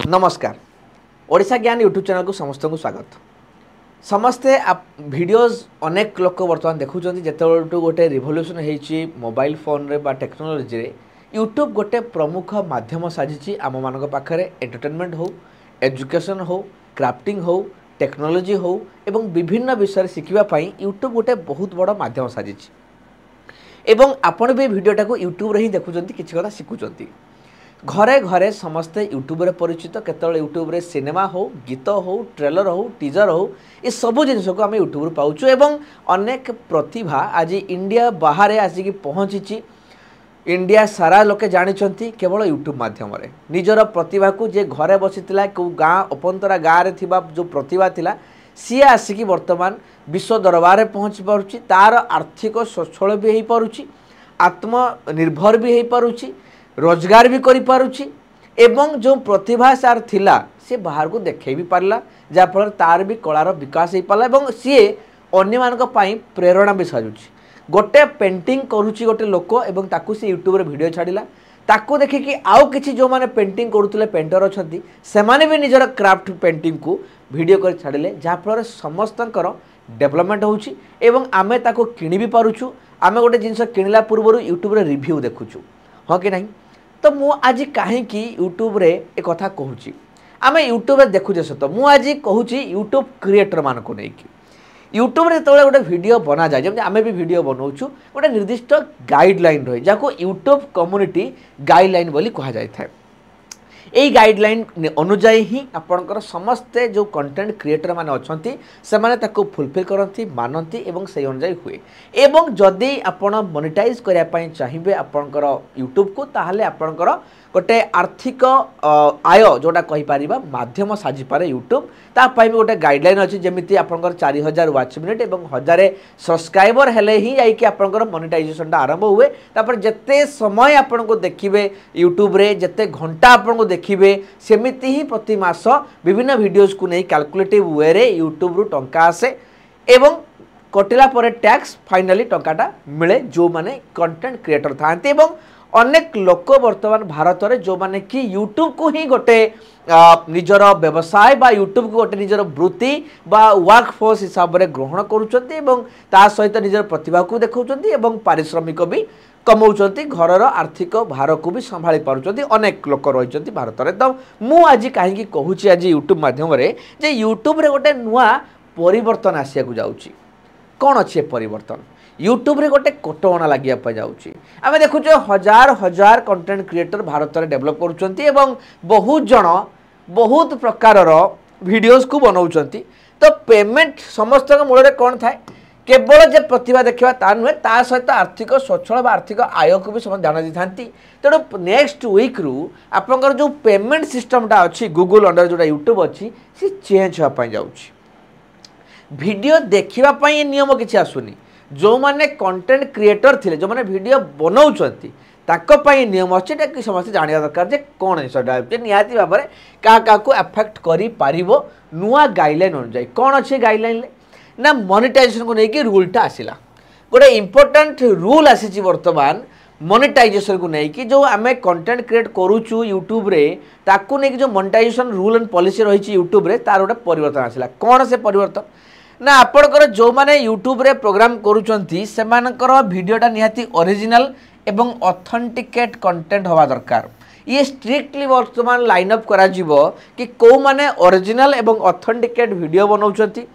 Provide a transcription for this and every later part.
नमस्कार ओडिशा ज्ञान YouTube channel को समस्त को स्वागत। समस्ते वीडियोस अनेक लोक बर्तमान देखुं जो गोटे रिवोल्यूशन होती मोबाइल फोन रे बा टेक्नोलोजी रे यूट्यूब गोटे प्रमुख माध्यम साजिची आम मान पाखे एंटरटेनमेंट हो एजुकेशन हो क्राफ्टिंग हो टेक्नोलोजी हो एवं विभिन्न विषय शिखापी यूट्यूब गोटे बहुत बड़ माध्यम साजिची एवं आपण भी वीडियोटा को यूट्यूब रे ही देखुं किसी कथा शिखुंट घरे घरे समस्ते यूट्यूब रे परिचित केतल यूट्यूब रे सिनेमा हो गीत हो ट्रेलर हो टीजर हो ये सब जिनस को आम यूट्यूब पाऊँ एवं अनेक प्रतिभा आज इंडिया बाहर आसिक पहुँची इंडिया सारा लोके जानी केवल यूट्यूब माध्यम निजर प्रतिभा को जे घरे बसी गाँ अपंतरा गाँव में थिबा जो प्रतिभा थिला सी आसिक वर्तमान विश्व दरबार में पहुँची पारुछि तार आर्थिक सच्छल भी हो पारुछि आत्मनिर्भर भी हो पारुछि रोजगार भी करि पारुछि एवं जो प्रतिभा सार थिला से बाहर को देखे भी पारला जाफल तार भी कलार विकास हो पाला एवं सी अन्य मानक पई प्रेरणा भी साजुछि गोटे पेंटिंग करुछि गोटे लोक एवं ताकू से यूट्यूब रे वीडियो छाड़िला ताकू देखिकी आउ किछि जो माने पेंटिंग करुतले पेंटर अछंती से माने भी निजर क्राफ्ट पेंटिंग को वीडियो कर छाड़िले जाफल समस्तंकर डेवलपमेंट होछि एवं आमे ताको किनि भी पारुछु आमे गोटे जिंस किनिला पूर्व यूट्यूब रे रिव्यू देखुछु हाँ कि नहीं। तो मु आज कहीं यूट्यूब रे एक कथा कहूँ आम यूट्यूब रे देखुचे सत मु आज कहूँ यूट्यूब क्रिएटर मान को लेकिन यूट्यूब रे जो गोटे वीडियो बना जाए जमी आम भी वीडियो बनाऊँ गोटे निर्दिष्ट गाइडलाइन रही जहाँ यूट्यूब कम्युनिटी गाइडलाइन बोली कह जाए यही गाइडलाइन अनुजाई ही आपणकर समस्ते जो कंटेंट क्रिएटर माने अच्छी से माने ताको फुलफिल करती मानती एवं से अनुजाई हुए एवं जदि आपण मोनेटाइज करने चाहिए आपणकर यूट्यूब को ताहले आपणकर गोटे आर्थिक आय जोटा कहीपर माध्यम साजिपे यूट्यूब तापाई भी गोटे गाइडलाइन अच्छी जमी आपंकर 4000 वाच मिनिट और 1000 सब्सक्राइबर हेले ही जाकि आपंकर मोनेटाइजेशन आरंभ हुए तापर जिते समय आपन को देखिए यूट्यूब रे जिते घंटा आपन को देखिए सेमिति ही प्रति मास विभिन्न वीडियोस को नहीं कैलकुलेटिव वे रे यूट्यूब रु टंका आसे एवं कटिला पर टैक्स फाइनाली टंकाटा मिले जो माने कंटेंट क्रिएटर थांती एवं अनेक लोक वर्तमान भारत में जो माने कि यूट्यूब को ही गोटे निजर व्यवसाय बा यूट्यूब को गोटे निजर वृत्ति बा वर्क फोर्स हिसाब से ग्रहण करुँच सहित निजर प्रतिभा को देखा एवं पारिश्रमिक भी कमाउंट घरर आर्थिक भार को भी संभाली पारुचंती अनेक लोक रही भारत में। तो मु आज कहीं कहूँ आज यूट्यूब माध्यम जे यूट्यूब रे गोटे नुआ परिवर्तन आसिया जाऊँगी कौन अच्छे परिवर्तन यूट्यूब रे गोटे कटकणा लगे जाऊँगी आम देखुँ हजार हजार कंटेंट क्रिएटर भारत में डेभलप करुँच बहुत जन बहुत प्रकार वीडियोस को बनाऊँच तो पेमेंट समस्त मूल कौन थाए केवल जे प्रतिभा देखा ता नुहे ता सहित आर्थिक स्वच्छल आर्थिक आय को भी समस्त जानी था तेणु नेक्स्ट वीक रु आपंकर जो पेमेंट सिस्टमटा अच्छी गूगल अंडर जोटा यूट्यूब अच्छी सी चेंज होगापी जाऊँगी वीडियो देखापी नियम किसी आसुनी जो माने कंटेंट क्रिएटर थिले जो माने वीडियो बनाउछंती ताको पई नियम अछि कि समस्त जानिया दरकार जे कोन हिसाब जे नियाती भाबरे का को अफेक्ट करी पारिबो नुआ गाइडलाइन अनुसार कोन अछि गाइडलाइन ना मोनेटाइजेशन को लेकिन रूलटा आसिला गोटे इंपोर्टेंट रूल आसी वर्तमान मोनेटाइजेशन को लेकिन जो आम कंटेंट क्रिएट करूचु यूट्यूब रे ताकू नहीं जो मोनेटाइजेशन रूल एंड पॉलिसी रही यूट्यूब रे तार गोटे परिवर्तन आसिला कौन से परिवर्तन ना आपणकर जो माने यूट्यूब रे प्रोग्राम करूचंती सेमानकर वीडियोटा निहाती ओरिजिनल एवं ऑथेंटिकेट कंटेंट हवा दरकार ये स्ट्रिक्टली वर्तमान लाइन अप करा जीवो कि को माने ओरिजिनल एवं ऑथेंटिकेट वीडियो बनाउचंती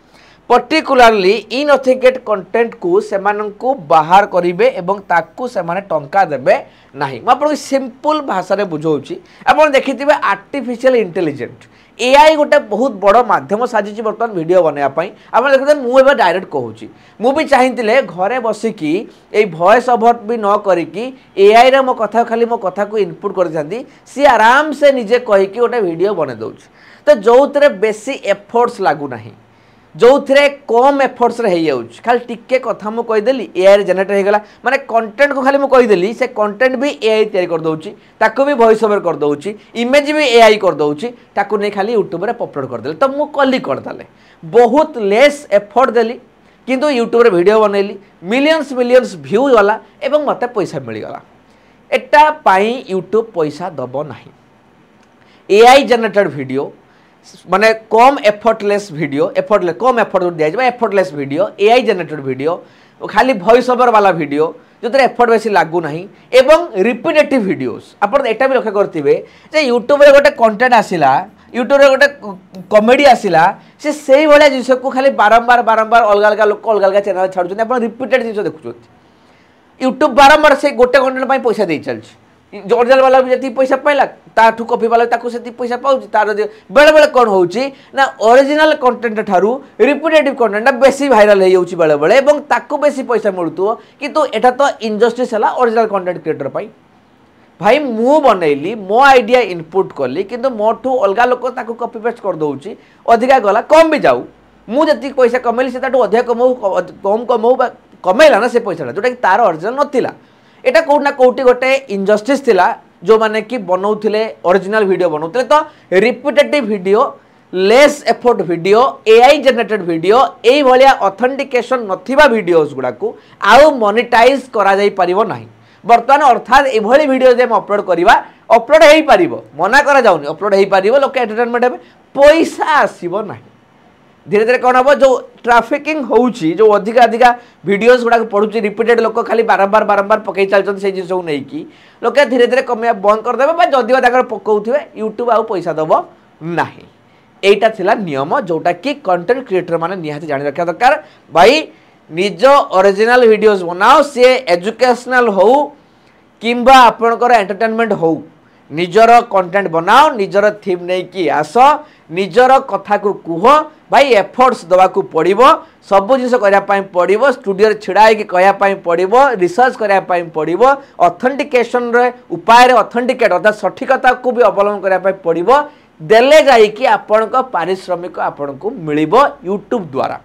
पर्टिकुलारली इनऑथेंटिकेट कंटेंट को सेमानंकु बाहर करिवे एवं ताकू सेमाने टंका देबे नाही म आपन सिंपल भाषा रे बुझौची आपन देखिथिबे आर्टिफिशियल इंटेलिजेंट एआई गोटे बहुत बड़ माध्यम साजिची बर्तमान वीडियो बनैया पई आपन देखते मु एबा डायरेक्ट कहूची मु भी चाहिथिले घरे बसिकी ए वॉइस ओवर भी न करिकी एआई रे मो कथा खाली मो कथा को इनपुट कर जांदी सी आराम से निजे कहिकी गोटे वीडियो बने दउची तो जोउतरे बेसी एफर्ट्स लागू नाही जो थे कम एफर्ट्स रे हो खाली टिके कथा मुझे कहीदेली एआई रे जनरेट हो गला माने कंटेंट को खाली मुझे कहीदेली से कंटेंट भी एआई तैयारी कर दउची ताको भी वॉइस ओवर कर दउची इमेज भी एआई कर दउची ताको नहीं खाली यूट्यूब रे अपलोड कर देले तो मु कली कर दाले बहुत लेस एफर्ट देली किंतु यूट्यूब रे वीडियो बनैली मिलियंस मिलियंस व्यू गला एवं मते पैसा मिल गला एटा पाई यूट्यूब पैसा दबो नाही एआई जनरेटेड वीडियो माने कम एफर्टलेस वीडियो एफर्टलेस कम एफर्ट दिया effortless video AI generated video खाली वॉइस ओवर वाला वीडियो जो एफर्ट बेसी लागू नहीं एवं रिपीटेटिव वीडियोस आपण एटा भी लक्ष्य करथिबे जे यूट्यूब रे गोटे कंटेंट आसिला यूट्यूब रे गोटे कॉमेडी आसिला से सेही भलिया जिंस को खाली बारंबार बारंबार अलग अलग लोक अलग अलग चैनल छाडुछन आपण रिपीटेड जिंस देखुछन यूट्यूब बारंबार से गोटे कंटेंट पई पैसा दे चलछ जो ओरिजिनल वाला भी जति पैसा पाइला ताठू कॉपी वाला ताको सेति पैसा पाउछ तार बेले बेले कोन होउची ना ओरिजिनल कंटेंट ठारू रिपीटेटिव कंटेंट बेसी वायरल हे होउची बेले बेले एवं ताको बेसी पैसा मिलुतो किंतु एटा तो इनजस्टिस हला ओरिजिनल कंटेंट क्रिएटर पई भाई मु बनैली मो आइडिया इनपुट कली किंतु मोठू अलगा लोक ताको कॉपी पेस्ट कर दउची अधिका गला कम भी जाऊ मु जति पैसा कमेली से ताठू अधिक कमौ कम कमौ कमेला ना से पैसा जोटा कि तार ओरिजिनल नथिला एटा कोट ना कोटी गोटे इनजस्टिस थिला जो माने कि बनौथिले ओरिजिनल वीडियो बनौथिले तो repetitive video less effort video AI generated video एई भलिया ऑथेंटिकेशन नथिबा वीडियोस गुडा को आउ मोनेटाइज करा जाई परिबो नाही वर्तमान अर्थात ए भली वीडियो जे हम अपलोड करिवा अपलोड हेई परिबो मना करा जाउनी अपलोड हेई परिबो लोक एंटरटेनमेंट हेबे पैसा आसीबो नाही धीरे धीरे कौन हम जो ट्राफिकिंग होउची जो अधिक अधिक वीडियोस गुडा पड़ुची रिपीटेड लोक खाली बारंबार बारंबार पकई चलछन से जिंस नहीं कि लोक धीरे धीरे कमिया बंद कर देबे बा जदिवा ताकर पकाउथिबे यूट्यूब आउ पैसा दबो नाही एटा थिला नियम जोटा कि कंटेंट क्रिएटर माने निहाती जानि रखा दरकार भाई निज ओरिजिनल वीडियोस बनाओ से एजुकेशनल हो किंबा आपनकर एंटरटेनमेंट हो निजर कंटेंट बनाओ निजर थीम नहीं कि आस निजर कथा को कुह भाई एफर्ट्स दवा को पड़िबो सब जिस करिया पई पड़िबो स्टूडियो छिड़ा के कया पई पड़िबो रिसर्च करिया पई पड़िबो ऑथेंटिकेशन रे उपाय रे ऑथेंटिकेट अर्थात सठिकता को भी अवलंबन करिया पई पड़िबो देले जाई कि आपन को पारिश्रमिक आपन को मिलिबो यूट्यूब द्वारा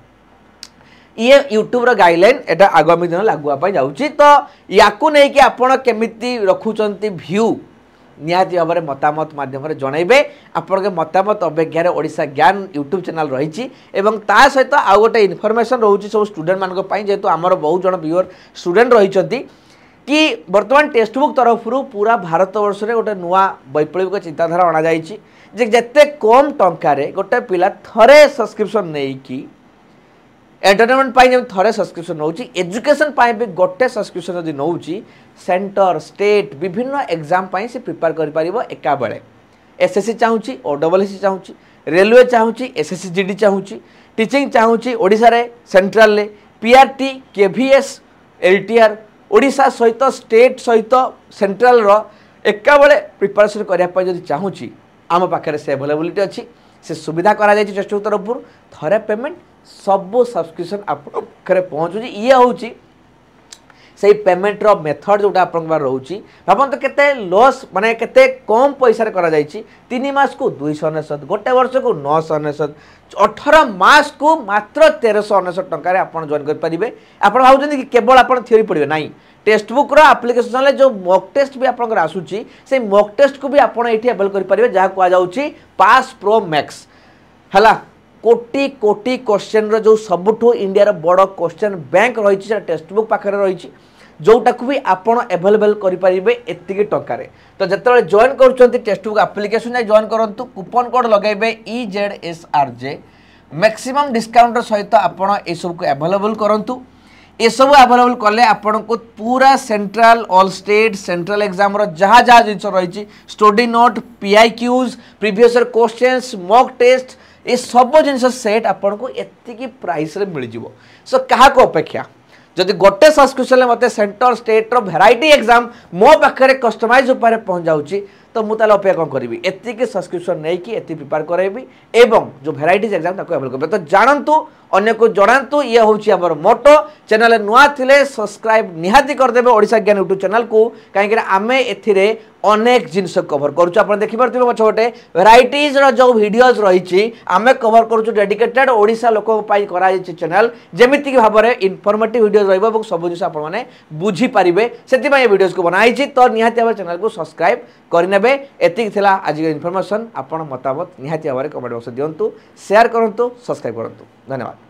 ये यूट्यूब रो गाइडलाइन एटा आगामी दिन लागुआ पई जाउची तो याकू नै कि आपन केमिति रखुचंती व्यू निहाती भाव में मतामत मध्यम जनइबे आपण के मतामत अभिज्ञान ओडिशा ज्ञान यूट्यूब चैनल रही ता सहित आउ गोटे इनफॉरमेशन रोचे सब स्टूडेंट मान जेहेतु आमर बहुत जन व्यूअर स्टूडेंट रही कि वर्तमान टेक्स्ट बुक तरफ पूरा भारत वर्ष में गोटे नुआ वैप्लविक चिंताधारा अणा जिते कम टंकार गोटे पिला थरे सब्सक्रिप्शन नहीं कि एंटरटेनमेंट पाई जब थरे सब्सक्रिप्शन नौ एजुकेशन पाई भी गोटे सब्सक्रिप्शन जब नौ सेंटर स्टेट विभिन्न एग्जाम पाई से प्रिपेयर कर पारिबो एका बेले एसएससी चाहूची ओडब्ल्यूएससी चाहूची रेलवे चाहूची एसएससी जीडी चाहूची टीचिंग चाहूची ओडिशा रे सेंट्रल ले पीआरटी केवीएस एलटीआर ओडिशा सहित स्टेट सहित सेंट्रल रो एका बेले प्रिपरेशन करिया पई जदी चाहूची आम पाखरे से अवेलेबिलिटी अच्छी से सुविधा करा जाय टेक्स्ट बुक तरफ थरे पेमेंट सब सब्सक्रिप्शन आपरे पहुँचुची ये हूँ से पेमेंट रो मेथड जोटा आपन रोची भावन तो केते लॉस माने केते कम पैसा रे करा जायछि 3 मास को 299 गोटे वर्ष को 999 18 मास को मात्र 1399 टंका रे आपन जॉइन कर परिबे आपन भाउछन कि केवल आपन थ्योरी पढिबे नाही टेक्स्ट बुक रो एप्लीकेशन ले जो मॉक टेस्ट भी आपन आसुची से मॉक टेस्ट को भी आपन एठी अवेल कर परिबे जहा को आ जाउची पास प्रो मैक्स हला कोटी कोटी क्वेश्चन रो जो सबठो इंडिया रो बड़ क्वेश्चन बैंक रही टेक्स्ट बुक पाखे रही जोटा को भी आपन अवेलेबल करि परिबे एतिके टंका रे तो जतले जॉइन करूछंती टेक्स्ट बुक एप्लीकेशन जा जॉइन करंतु कूपन कोड लगाइबे EZSRJ मैक्सिमम डिस्काउंट सहित आपन ए सब को अवेलेबल करंतु ए सब अवेलेबल कले आपन को पूरा central all state central exam रो जहा जहा जिंस रही study note PIQs previous year questions mock test ये सब जिन सेट आपन को एतिकी प्राइस रे मिल जिवो सो कहा को अपेक्षा जदि गोटे सब्सक्रिप्शन मत सेंटर स्टेट रो वैरायटी एग्जाम मो पाखे कस्टमाइज उपाय पहुंच जाऊँगी तो मुझे अपेक्षा कौन करी एतिकी सब्सक्रिप्शन नहीं कि एति प्रिपेयर कराइबी एवं जो वैरायटीज एग्जाम अवेलेबल कर तो जानतु अन्य को जनातु ये हूँ आम मोटो चैनल नुआ थिले सब्सक्राइब निहाती करदेबे ओडिशा ज्ञान यूट्यूब चैनल को कहीं आमे एथिरे अनेक जिनस कवर करूँ आप देखिपे पछ गोटे वैरायटीज जो वीडियोज रही आमे कवर करूँ डेडिकेटेड ओडिशा लोक करा चैनल जमीक भाव में इनफॉर्मेटिव वीडियोज रही सब जिन आपने बुझीपारे से वीडियोज को बनाई तो निहाती भाव चैनल को सब्सक्राइब करने एतिक आज इनफॉरमेशन आपण मतामत निहाती भाव में कमेंट बॉक्स दिंतु शेयर करूँ सब्सक्राइब करूँ धन्यवाद।